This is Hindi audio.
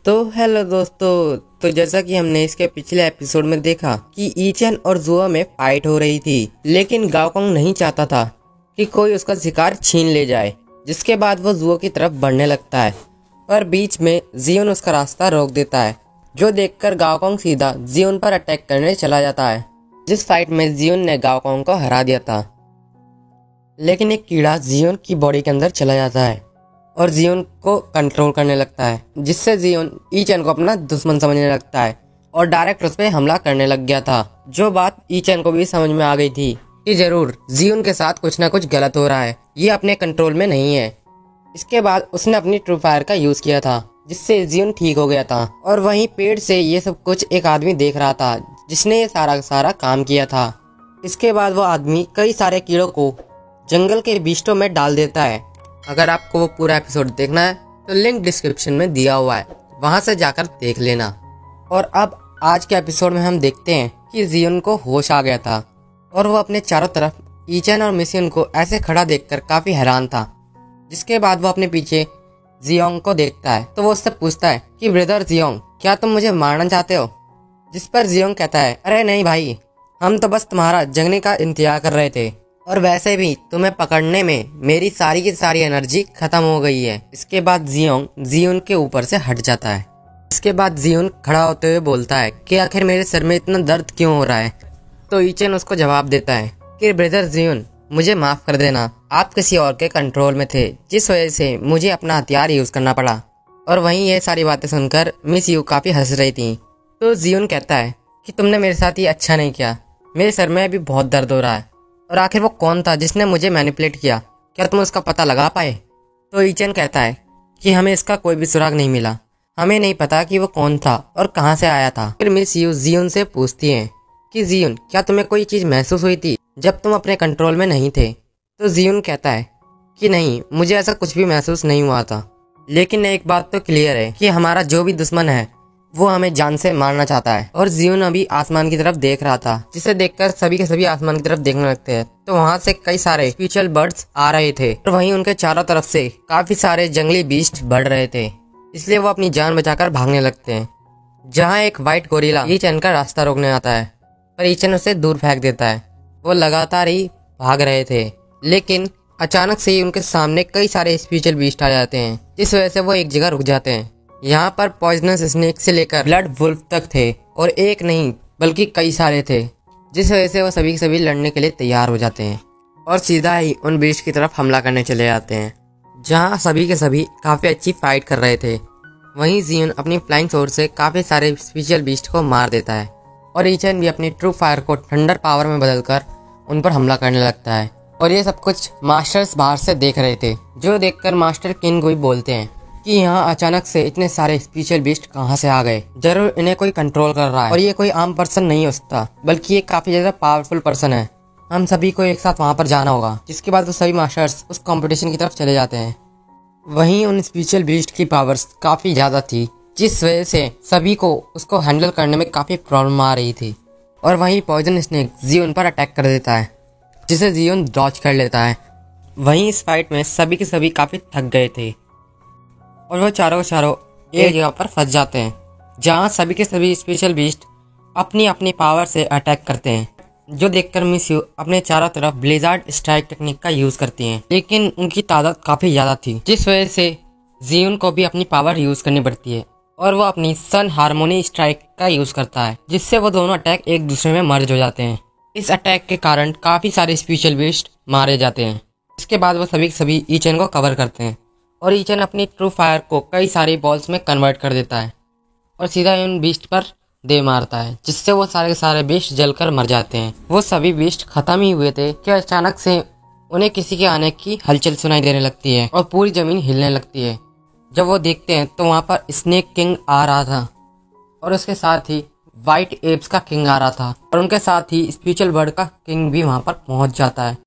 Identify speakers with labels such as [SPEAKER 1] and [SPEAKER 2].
[SPEAKER 1] तो हेलो दोस्तों। तो जैसा कि हमने इसके पिछले एपिसोड में देखा कि ईचन और जुआ में फाइट हो रही थी, लेकिन गाओकोंग नहीं चाहता था कि कोई उसका शिकार छीन ले जाए। जिसके बाद वो जुआ की तरफ बढ़ने लगता है, पर बीच में जियोन उसका रास्ता रोक देता है, जो देखकर गाओकोंग सीधा जियोन पर अटैक करने चला जाता है। जिस फाइट में जियोन ने गाओकोंग को हरा दिया था, लेकिन एक कीड़ा जियोन की बॉडी के अंदर चला जाता है और जियोन को कंट्रोल करने लगता है, जिससे जियोन ईचन को अपना दुश्मन समझने लगता है और डायरेक्ट उस पर हमला करने लग गया था। जो बात ईचन को भी समझ में आ गई थी कि जरूर जियोन के साथ कुछ ना कुछ गलत हो रहा है, ये अपने कंट्रोल में नहीं है। इसके बाद उसने अपनी ट्रू फायर का यूज किया था, जिससे जियोन ठीक हो गया था। और वहीं पेड़ से ये सब कुछ एक आदमी देख रहा था, जिसने ये सारा काम किया था। इसके बाद वो आदमी कई सारे कीड़ों को जंगल के बीस्टों में डाल देता है। अगर आपको वो पूरा एपिसोड देखना है तो लिंक डिस्क्रिप्शन में दिया हुआ है, वहां से जाकर देख लेना। और अब आज के एपिसोड में हम देखते हैं कि जियोन को होश आ गया था और वो अपने चारों तरफ ईचन और मिसियन को ऐसे खड़ा देखकर काफी हैरान था। जिसके बाद वो अपने पीछे जियोंग को देखता है, तो वो उससे पूछता है कि ब्रदर जियोंग, क्या तुम मुझे मारना चाहते हो? जिस पर जियोंग कहता है, अरे नहीं भाई, हम तो बस तुम्हारा जगने का इंतजार कर रहे थे, और वैसे भी तुम्हें पकड़ने में मेरी सारी की सारी एनर्जी खत्म हो गई है। इसके बाद जियोंग जियोन के ऊपर से हट जाता है। इसके बाद जियोन खड़ा होते हुए बोलता है कि आखिर मेरे सर में इतना दर्द क्यों हो रहा है? तो ईचन उसको जवाब देता है कि ब्रदर जियोन, मुझे माफ कर देना, आप किसी और के कंट्रोल में थे, जिस वजह से मुझे अपना हथियार यूज करना पड़ा। और वहीं ये सारी बातें सुनकर मिस यू काफी हंस रही थी। तो जियोन कहता है कि तुमने मेरे साथ ये अच्छा नहीं किया, मेरे सर में अभी बहुत दर्द हो रहा है। और आखिर वो कौन था जिसने मुझे मैनिपुलेट किया? क्या तुम उसका पता लगा पाए? तो ईचन कहता है कि हमें इसका कोई भी सुराग नहीं मिला, हमें नहीं पता कि वो कौन था और कहां से आया था। फिर मिस यू जियोन से पूछती है कि जियोन, क्या तुम्हें कोई चीज महसूस हुई थी जब तुम अपने कंट्रोल में नहीं थे? तो जियोन कहता है कि नहीं, मुझे ऐसा कुछ भी महसूस नहीं हुआ था, लेकिन एक बात तो क्लियर है कि हमारा जो भी दुश्मन है वो हमें जान से मारना चाहता है। और जियोन अभी आसमान की तरफ देख रहा था, जिसे देखकर सभी के सभी आसमान की तरफ देखने लगते हैं। तो वहाँ से कई सारे स्पेशल बर्ड्स आ रहे थे और वहीं उनके चारों तरफ से काफी सारे जंगली बीस्ट बढ़ रहे थे, इसलिए वो अपनी जान बचाकर भागने लगते हैं। जहाँ एक व्हाइट गोरिल्ला ईचन का रास्ता रोकने आता है, पर ईचन उसे दूर फेंक देता है। वो लगातार ही भाग रहे थे, लेकिन अचानक से ही उनके सामने कई सारे स्पेशल बीस्ट आ जाते हैं, जिस वजह से वो एक जगह रुक जाते हैं। यहाँ पर पॉइजनस स्नेक से लेकर ब्लड वुल्फ तक थे, और एक नहीं बल्कि कई सारे थे, जिस वजह से वो सभी के सभी लड़ने के लिए तैयार हो जाते हैं और सीधा ही उन बीस्ट की तरफ हमला करने चले जाते हैं। जहाँ सभी के सभी काफी अच्छी फाइट कर रहे थे, वहीं जियोन अपनी फ्लाइंग सोर्स से काफी सारे स्पेशल बीस्ट को मार देता है और ईचन भी अपनी ट्रू फायर को थंडर पावर में बदलकर उन पर हमला करने लगता है। और ये सब कुछ मास्टर्स बाहर से देख रहे थे, जो देखकर मास्टर किन गुई बोलते हैं कि यहाँ अचानक से इतने सारे स्पेशल बीस्ट कहाँ से आ गए? जरूर इन्हें कोई कंट्रोल कर रहा है, और ये कोई आम पर्सन नहीं हो सकता, बल्कि ये काफी ज्यादा पावरफुल पर्सन है। हम सभी को एक साथ वहाँ पर जाना होगा। जिसके बाद वो सभी मास्टर्स उस कंपटीशन की तरफ चले जाते हैं। वहीं उन स्पेशल बीस्ट की पावर्स काफी ज्यादा थी, जिस वजह से सभी को उसको हैंडल करने में काफी प्रॉब्लम आ रही थी। और वहीं पॉइजन स्नेक जियोन पर अटैक कर देता है, जिसे जियोन डॉज कर लेता है। वहीं इस फाइट में सभी के सभी काफी थक गए थे और वो चारों एक जगह पर फंस जाते हैं, जहाँ सभी के सभी स्पेशल बीस्ट अपनी अपनी पावर से अटैक करते हैं, जो देखकर मिस यू अपने चारों तरफ ब्लिजार्ड स्ट्राइक टेक्निक का यूज करती हैं। लेकिन उनकी तादाद काफी ज्यादा थी, जिस वजह से जियोन को भी अपनी पावर यूज करनी पड़ती है और वो अपनी सन हार्मोनी स्ट्राइक का यूज करता है, जिससे वो दोनों अटैक एक दूसरे में मर्ज हो जाते हैं। इस अटैक के कारण काफी सारे स्पेशल बीस्ट मारे जाते हैं। इसके बाद वो सभी के सभी ईचन को कवर करते हैं और ईचन अपनी ट्रू फायर को कई सारी बॉल्स में कन्वर्ट कर देता है और सीधा उन बीस्ट पर दे मारता है, जिससे वो सारे के सारे बीस्ट जलकर मर जाते हैं। वो सभी बीस्ट खत्म ही हुए थे कि अचानक से उन्हें किसी के आने की हलचल सुनाई देने लगती है और पूरी जमीन हिलने लगती है। जब वो देखते हैं तो वहाँ पर स्नेक किंग आ रहा था और उसके साथ ही व्हाइट एप्स का किंग आ रहा था और उनके साथ ही स्पेशल बर्ड का किंग भी वहाँ पर पहुँच जाता है।